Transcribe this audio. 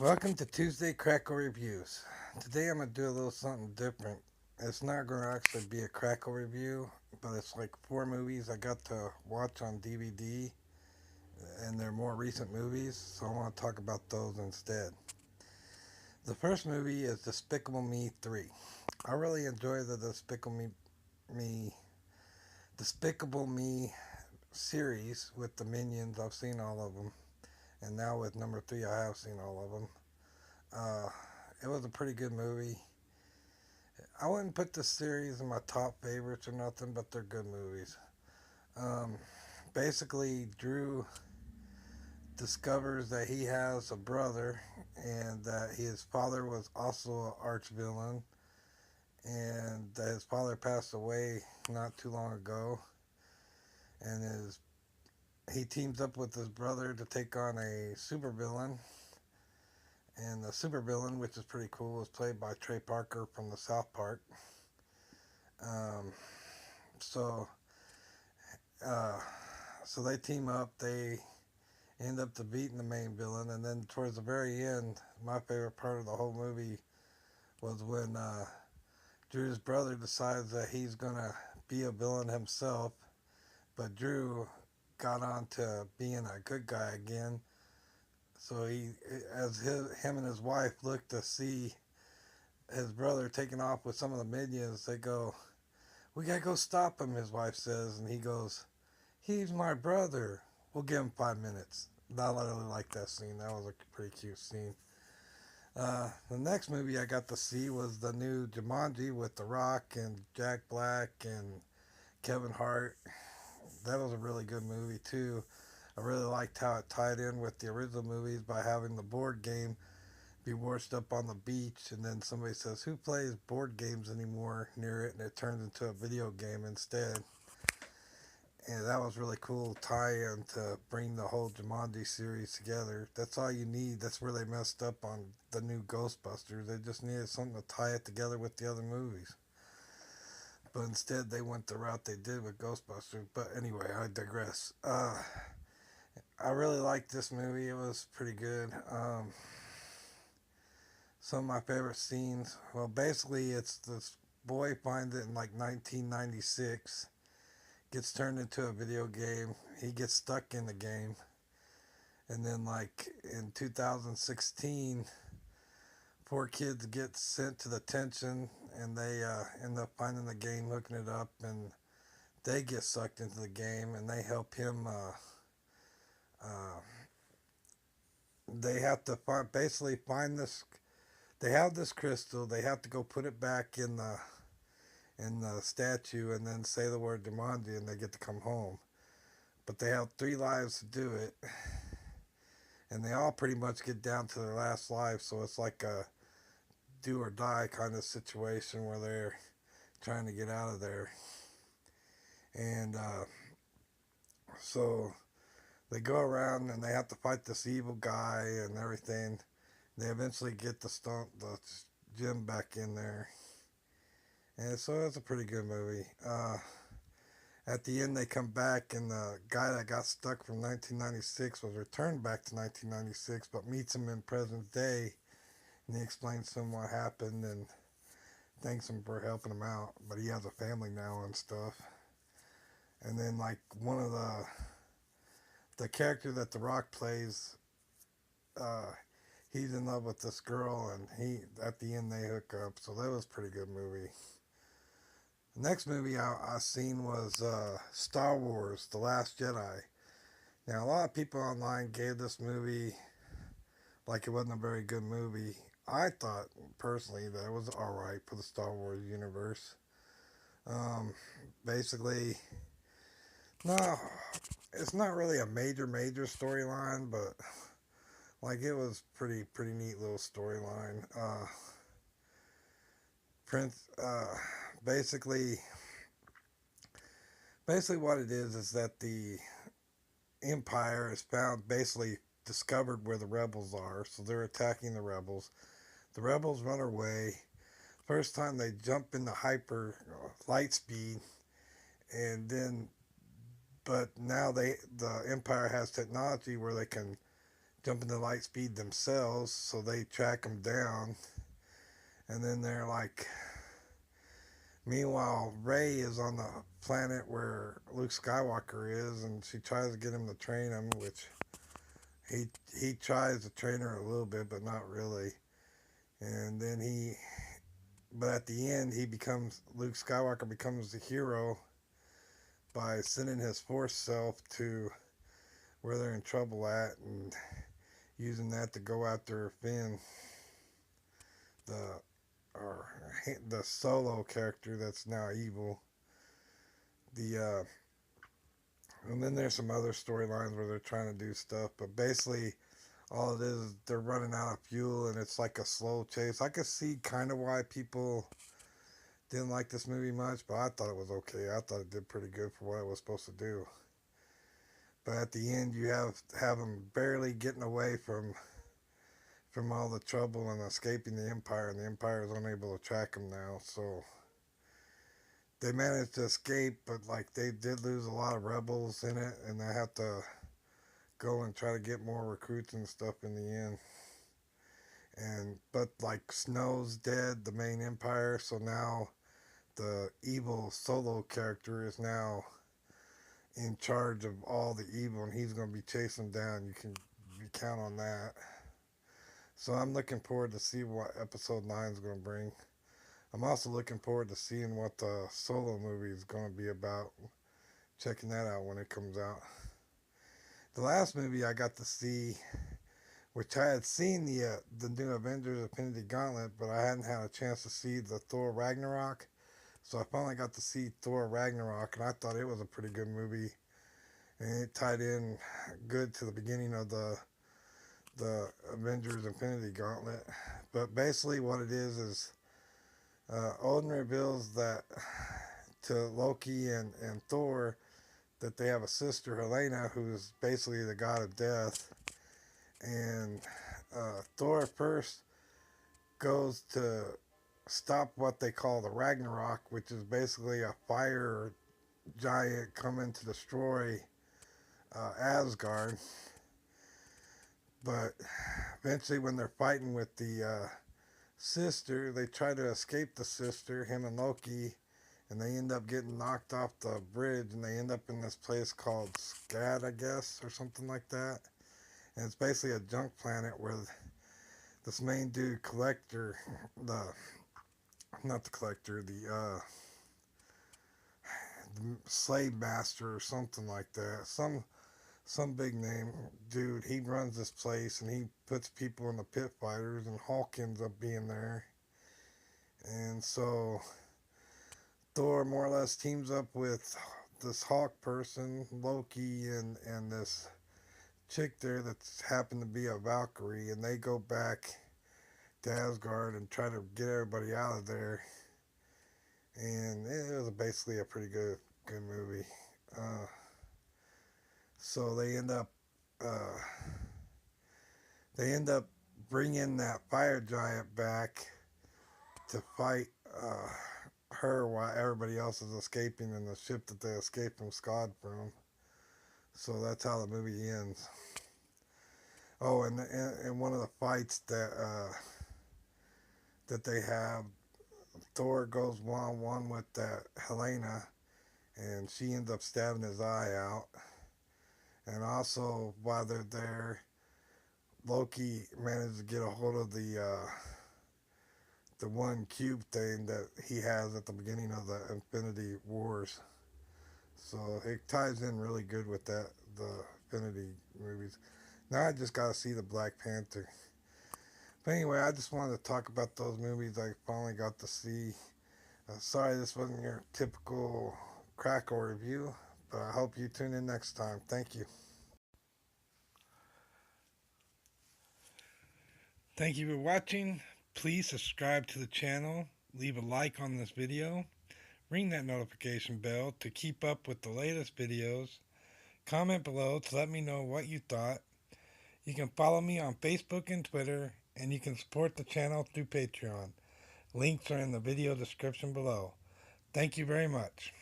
Welcome to Tuesday Crackle Reviews. Today I'm going to do a little something different. It's not going to actually be a Crackle review, but it's like four movies I got to watch on DVD, and they're more recent movies, so I want to talk about those instead. The first movie is Despicable Me 3. I really enjoy the Me, Despicable Me series with the Minions. I've seen all of them, and now with number 3 I have seen all of them. Uh, it was a pretty good movie. I wouldn't put this series in my top favorites or nothing, but they're good movies. Um, Basically, Drew discovers that he has a brother and that his father was also an arch villain and that his father passed away not too long ago. And he teams up with his brother to take on a supervillain. And the supervillain, which is pretty cool, is played by Trey Parker from the South Park. Um, so uh, so they team up. They end up defeating the main villain, and then towards the very end, my favorite part of the whole movie was when Drew's brother decides that he's gonna be a villain himself, but Drew got on to being a good guy again. So him and his wife look to see his brother taking off with some of the minions, they go, "We gotta go stop him," his wife says, and he goes, "He's my brother. We'll give him 5 minutes." I really like that scene. That was a pretty cute scene. The next movie I got to see was the new Jumanji with The Rock and Jack Black and Kevin Hart. That was a really good movie too. I really liked how it tied in with the original movies by having the board game be washed up on the beach, and then somebody says, "Who plays board games anymore?" near it, and it turns into a video game instead. And that was really cool tie-in to bring the whole Jumanji series together. That's all you need. That's where they messed up on the new Ghostbusters. They just needed something to tie it together with the other movies. But instead, they went the route they did with Ghostbusters. But anyway, I digress. I really liked this movie. It was pretty good. Some of my favorite scenes. Well, basically, it's this boy finds it in like 1996, gets turned into a video game. He gets stuck in the game. And then, like in 2016, four kids get sent to the detention and they end up finding the game, hooking it up, and they get sucked into the game and they help him. Uh, they have to basically find this. They have this crystal. They have to go put it back in the statue and then say the word Jumanji and they get to come home. But they have 3 lives to do it, and they all pretty much get down to their last life. So it's like a do or die kind of situation where they're trying to get out of there. And so they go around and they have to fight this evil guy and everything. They eventually get the gym back in there, and so it's a pretty good movie. At the end, they come back, and the guy that got stuck from 1996 was returned back to 1996, but meets him in present day, and he explains to him what happened and thanks him for helping him out. But he has a family now and stuff. And then, like one of the character that The Rock plays, uh, he's in love with this girl, and he at the end they hook up. So that was a pretty good movie. The next movie I seen was Star Wars: The Last Jedi. Now, a lot of people online gave this movie like it wasn't a very good movie. I thought personally that it was alright for the Star Wars universe. Um, Basically, no, it's not really a major storyline, but like it was pretty neat little storyline. Prince, basically, basically what it is that the Empire has found basically discovered where the rebels are, so they're attacking the rebels. The rebels run away. First time they jump into hyper light speed, and then but now the Empire has technology where they can jumping to light speed themselves, so they track him down. And then they're like, meanwhile, Rey is on the planet where Luke Skywalker is, and she tries to get him to train him, which he he tries to train her a little bit, but not really. And then but at the end, Luke Skywalker becomes the hero by sending his Force self to where they're in trouble at, and using that to go after Finn, the or the Solo character that's now evil. The and then there's some other storylines where they're trying to do stuff, but basically all it is they're running out of fuel, and it's like a slow chase. I could see kind of why people didn't like this movie much, but I thought it was okay. I thought it did pretty good for what it was supposed to do. But at the end, you have them barely getting away from all the trouble and escaping the Empire, and the Empire is unable to track them now. So they managed to escape, but like they did lose a lot of rebels in it, and they have to go and try to get more recruits and stuff in the end. And but like Snow's dead, the main Empire, so now the evil Solo character is now in charge of all the evil, and he's going to be chasing down. You count on that. So I'm looking forward to see what Episode 9 is going to bring. I'm also looking forward to seeing what the Solo movie is going to be about. Checking that out when it comes out. The last movie I got to see, which I had seen the new Avengers Infinity Gauntlet, but I hadn't had a chance to see the Thor Ragnarok. So I finally got to see Thor Ragnarok, and I thought it was a pretty good movie. And it tied in good to the beginning of the Avengers Infinity Gauntlet. But basically what it is Odin reveals that to Loki and Thor that they have a sister, Helena, who's basically the god of death. And Thor first goes to stop what they call the Ragnarok, which is basically a fire giant coming to destroy Asgard. But eventually, when they're fighting with the sister, they try to escape the sister, him and Loki, and they end up getting knocked off the bridge, and they end up in this place called Skad, I guess, or something like that. And it's basically a junk planet where this main dude, Collector, the not the Collector, the Slave Master or something like that, some big name dude. He runs this place, and he puts people in the pit fighters, and Hulk ends up being there. And so Thor more or less teams up with this Hawk person, Loki, and this chick there that's happened to be a Valkyrie, and they go back to Asgard and try to get everybody out of there. And it was basically a pretty good movie. Uh, so uh, they end up bringing that fire giant back to fight her while everybody else is escaping in the ship that they escaped from Scott from. So that's how the movie ends. Oh, and in one of the fights that they have, Thor goes one on one with that Helena, and she ends up stabbing his eye out. And also, while they're there, Loki manages to get a hold of the one cube thing that he has at the beginning of the Infinity Wars. So it ties in really good with the Infinity movies. Now I just got to see the Black Panther. But anyway, I just wanted to talk about those movies I finally got to see. Sorry this wasn't your typical Crackle review, but I hope you tune in next time. Thank you. Thank you for watching. Please subscribe to the channel, leave a like on this video, ring that notification bell to keep up with the latest videos, comment below to let me know what you thought. You can follow me on Facebook and Twitter, and you can support the channel through Patreon. Links are in the video description below. Thank you very much.